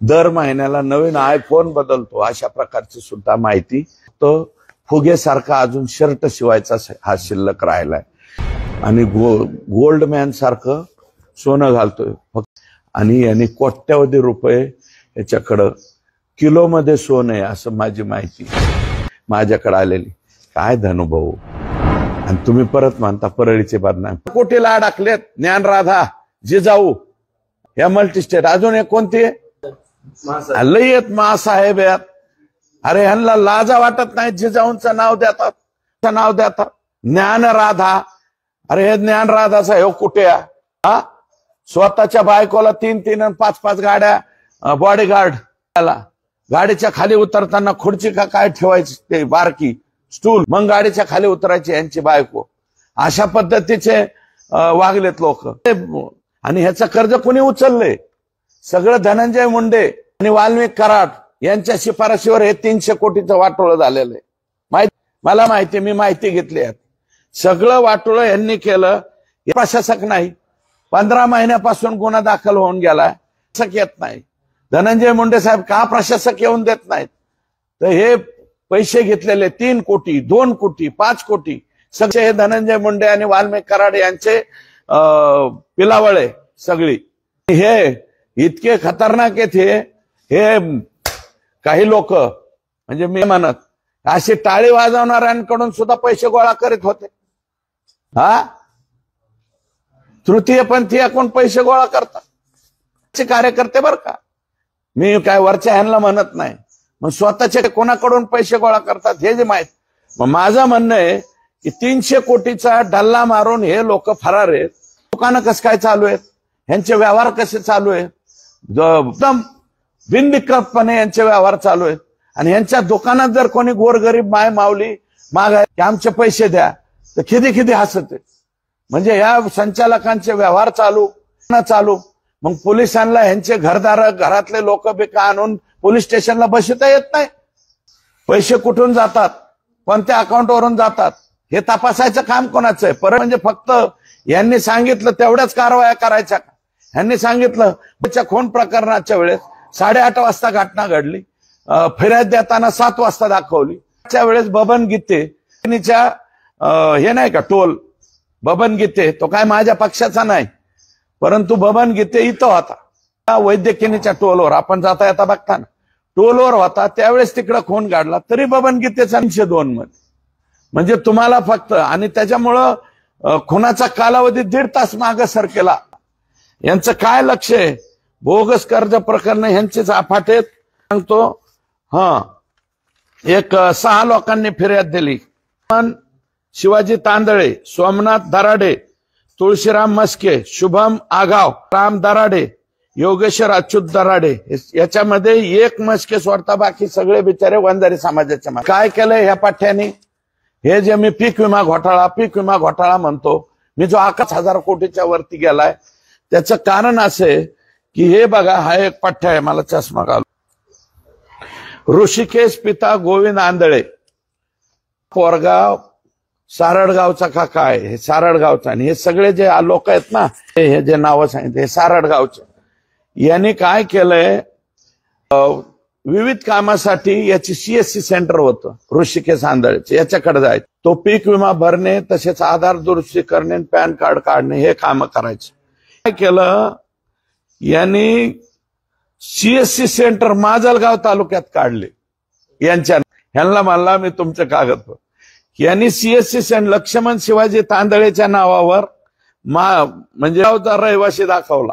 दर महिन्याला नवीन आयफोन बदलतो, अशा प्रकारची सुद्धा माहिती. तो फुगेसारखा अजून शर्ट शिवायचा हा शिल्लक राहिलाय आणि गोल्डमॅन सारखं सोनं घालतोय फक्त. आणि यांनी कोट्यावधी रुपये याच्याकडं किलोमध्ये सोनं आहे असं माझी माहिती माझ्याकडे आलेली. काय धनुभाऊ, आणि तुम्ही परत म्हणता परळीचे बदनाम. कोटीला अडकलेत ज्ञानराधा जिजाऊ या मल्टीस्टेट. अजून एक कोणती लई आहेत महासाहेब यात. अरे ह्यांना लाजा वाटत नाही, जिजाऊंचं नाव देतात ज्ञानराधा. अरे हे ज्ञानराधाचा हे कुठे हा स्वतःच्या बायकोला 3-3 आणि 5-5 गाड्या बॉडीगार्ड. गाडीच्या खाली उतरताना खुर्ची का काय ठेवायची ते बारकी स्टूल, मग गाडीच्या खाली उतरायची यांची बायको. अशा पद्धतीचे वागलेत लोक. आणि ह्याचं कर्ज कोणी उचललंय? सगळं धनंजय मुंडे आणि वाल्मिक कराड यांच्या शिफारशीवर हे 300 कोटीचं वाटोळं झालेलं आहे. मला माहिती, मी माहिती घेतली आहे. सगळं वाटोळं यांनी केलं. प्रशासक नाही, 15 महिन्यापासून गुन्हा दाखल होऊन गेलाय, प्रशासक येत नाही. धनंजय मुंडे साहेब का प्रशासक येऊन देत नाहीत? तर हे पैसे घेतलेले 3 कोटी 2 कोटी 5 कोटी सगळे हे धनंजय मुंडे आणि वाल्मिक कराड यांचे पिलावळे सगळी. हे इतके खतरनाक आहेत हे काही लोक, म्हणजे मी म्हणत अशी टाळी वाजवणाऱ्यांकडून सुद्धा पैसे गोळा करीत होते. हा तृतीयपंथीय कोण पैसे गोळा करतात कार्यकर्ते बर का. मी काय वरच्या ह्यांना म्हणत नाही, मग स्वतःचे कोणाकडून पैसे गोळा करतात हे जे माहित. मग माझं म्हणणं आहे की 300 कोटीचा डल्ला मारून हे लोक फरार आहेत. दुकानं कसं काय चालू आहेत, ह्यांचे व्यवहार कसे चालू आहेत, एकदम बिनविक्रमपणे यांचे व्यवहार चालू आहेत. आणि यांच्या दुकानात जर कोणी गोरगरीब माय माऊली मागाय की आमचे पैसे द्या तर खिदी हसत. म्हणजे या संचालकांचे व्यवहार चालू. मग पोलिसांना ह्यांचे घरातले लोक बिका आणून पोलीस स्टेशनला बसता येत नाही. पैसे कुठून जातात, कोणत्या अकाउंटवरून जातात हे तपासायचं काम कोणाचं आहे? परत म्हणजे फक्त यांनी सांगितलं तेवढ्याच कारवाया करायच्या का? यांनी सांगितलं खून प्रकरणाच्या वेळेस 8:30 वाजता घटना घडली, फिर्याद देताना 7 वाजता दाखवली. त्या वेळेस बबन गीते हे नाही का टोल, बबन गीते तो काय माझ्या पक्षाचा नाही, परंतु बबन गीते इथं होता वैद्यकीच्या टोलवर. आपण जाता येता बघताना टोलवर होता, त्यावेळेस तिकडं खून काढला, तरी बबन गीतेचा 302 मध्ये. म्हणजे तुम्हाला फक्त, आणि त्याच्यामुळं खुनाचा कालावधी 1.5 तास मागे सरकेला. यांचं काय लक्ष आहे? बोगस कर्ज प्रकरण ह्यांचेच अफाटेत. सांगतो एक 6 लोकांनी फिर्याद दिली. शिवाजी तांदळे, सोमनाथ दराडे, तुळशीराम मस्के, शुभम आगाव, राम दराडे, योगेश्वर अच्युत दराडे. याच्यामध्ये एक मस्के सोडता बाकी सगळे बिचारे वंजारी समाजाचे. काय केलंय ह्या पाठ्याने? हे जे मी पीक विमा घोटाळा म्हणतो, मी जो 11,000 कोटीच्या वरती गेलाय, त्याचं कारण असे की हे बघा, हा एक पठ्ठा आहे, मला चष्मा घालू. ऋषिकेश पिता गोविंद आंधळे, पोरगाव सारडगावचा का काय, हे सारडगावचा. आणि हे सगळे जे लोक आहेत ना, हे जे नावं सांगितले हे सारडगावचे. यांनी काय केलंय, विविध कामासाठी याची सीएससी सेंटर होतं ऋषिकेश आंधळेचे, याच्याकडे जायचं. तो पीक विमा भरणे, तसेच आधार दुरुस्ती करणे, पॅन कार्ड काढणे हे काम करायचे. काय केलं यांनी, सीएससी सेंटर माजलगाव तालुक्यात काढले. ह्यांना म्हणला मी तुमचे कागदपत्र. यांनी सीएससी सेंटर लक्ष्मण शिवाजी तांदळेच्या नावावर म्हणजे गावचा रहिवासी दाखवला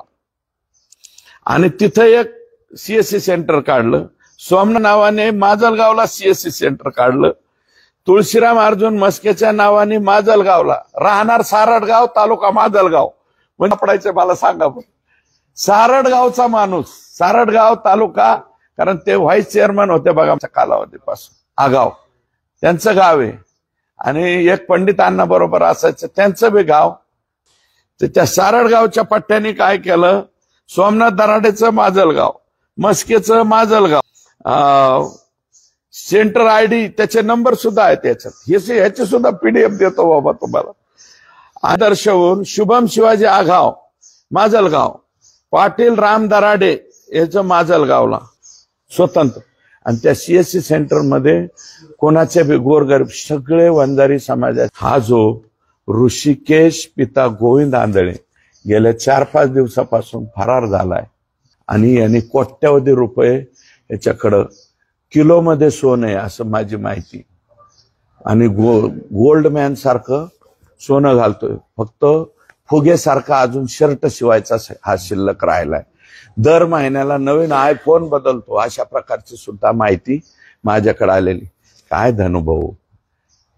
आणि तिथं एक सीएससी सेंटर काढलं. सोमना नावाने माजलगावला सीएससी सेंटर काढलं. तुळशीराम अर्जुन मस्केच्या नावाने माजलगावला, राहणार सारडगाव, तालुका माजलगाव. म्हणजे पडायचं मला सांगा, सारडगावचा माणूस, सारडगाव तालुका, कारण ते व्हाईस चेअरमन होते बघा आमच्या कालावधीपासून, आगाव त्यांचं गाव आहे. आणि एक पंडित अण्णा बरोबर असायचं, त्यांचं बी गाव. तर त्या सारडगावच्या पट्ट्याने काय केलं, सोमनाथ दराडेचं माजलगाव, मस्केचं माजलगाव, सेंटर आयडी त्याचे नंबर सुद्धा आहेत त्याच्यात, ह्याचे सुद्धा पीडीएफ देतो बाबा तुम्हाला. आदर्शहून शुभम शिवाजी आघाव माजलगाव, पाटील राम दराडे याचं माजलगावला स्वतंत्र, आणि त्या सीएससी सेंटरमध्ये कोणाचे बी गोरगरीब सगळे वंजारी समाजाचे. हा जो ऋषिकेश पिता गोविंद आंधळे गेल्या 4-5 दिवसापासून फरार झालाय आणि यांनी कोट्यवधी रुपये याच्याकडं किलोमध्ये सोनं आहे असं माझी माहिती, आणि गोल्ड मॅन सारखं सोनं घालतोय. फक्त फुगेसारखा अजून शर्ट शिवायचा हा शिल्लक राहिलाय. दर महिन्याला नवीन आयफोन बदलतो, अशा प्रकारची सुद्धा माहिती माझ्याकडे आलेली. काय धनुभाऊ,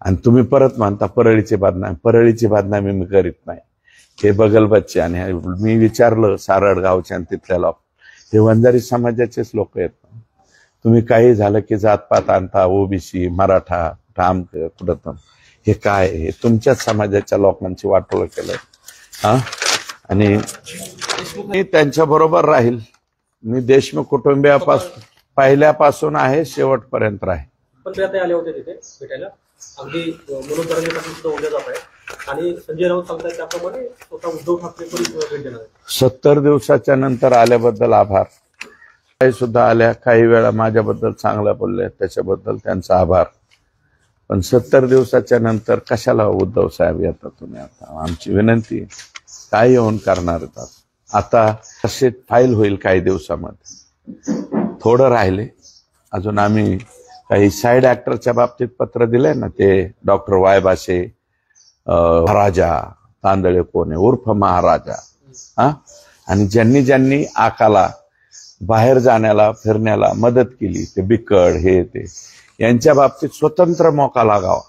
आणि तुम्ही परत म्हणता परळीची बदनामी. परळीची बदनामी मी करीत नाही. हे बगल बच्चे, आणि मी विचारलं सारडगावच्या आणि तिथल्या लोक, हे वंजारी समाजाचेच लोक आहेत. तुम्ही काही झालं की जातपात आणता, ओबीसी मराठा ठाम कुठं, हे काय, हे तुमच्याच समाजाच्या लोकांची वाटोळ केलं. हा, आणि मी त्यांच्या बरोबर राहील. मी देशमुख कुटुंबियापासून पहिल्यापासून आहे, शेवटपर्यंत राहील. पण ते आले होते तिथे भेटायला, अगदी मनोज जरांगेंपासून सुद्धा उद्या जात आहे, आणि संजय राऊत सांगतात त्याप्रमाणे स्वतः उद्धव ठाकरे पण भेट देणार आहे. 70 दिवसाच्या नंतर आल्याबद्दल आभार. काही सुद्धा आल्या, काही वेळा माझ्याबद्दल चांगलं बोलले, त्याच्याबद्दल त्यांचा आभार. पण 70 दिवसाच्या नंतर कशाला उद्धव साहेब येतात तुम्ही? आता आमची विनंती, काय येऊन करणार आता असे फाईल होईल काही दिवसामध्ये. थोडं राहिले अजून. आम्ही काही साईड ऍक्टरच्या बाबतीत पत्र दिलंय ना, ते डॉक्टर वाय बासे, महाराजा तांदळे कोण आहे उर्फ महाराजा, हा, आणि ज्यांनी ज्यांनी आकाला बाहेर जाण्याला फिरण्याला मदत केली, ते बिकड हे ते, यांच्या बाबतीत स्वतंत्र मोका लागावा.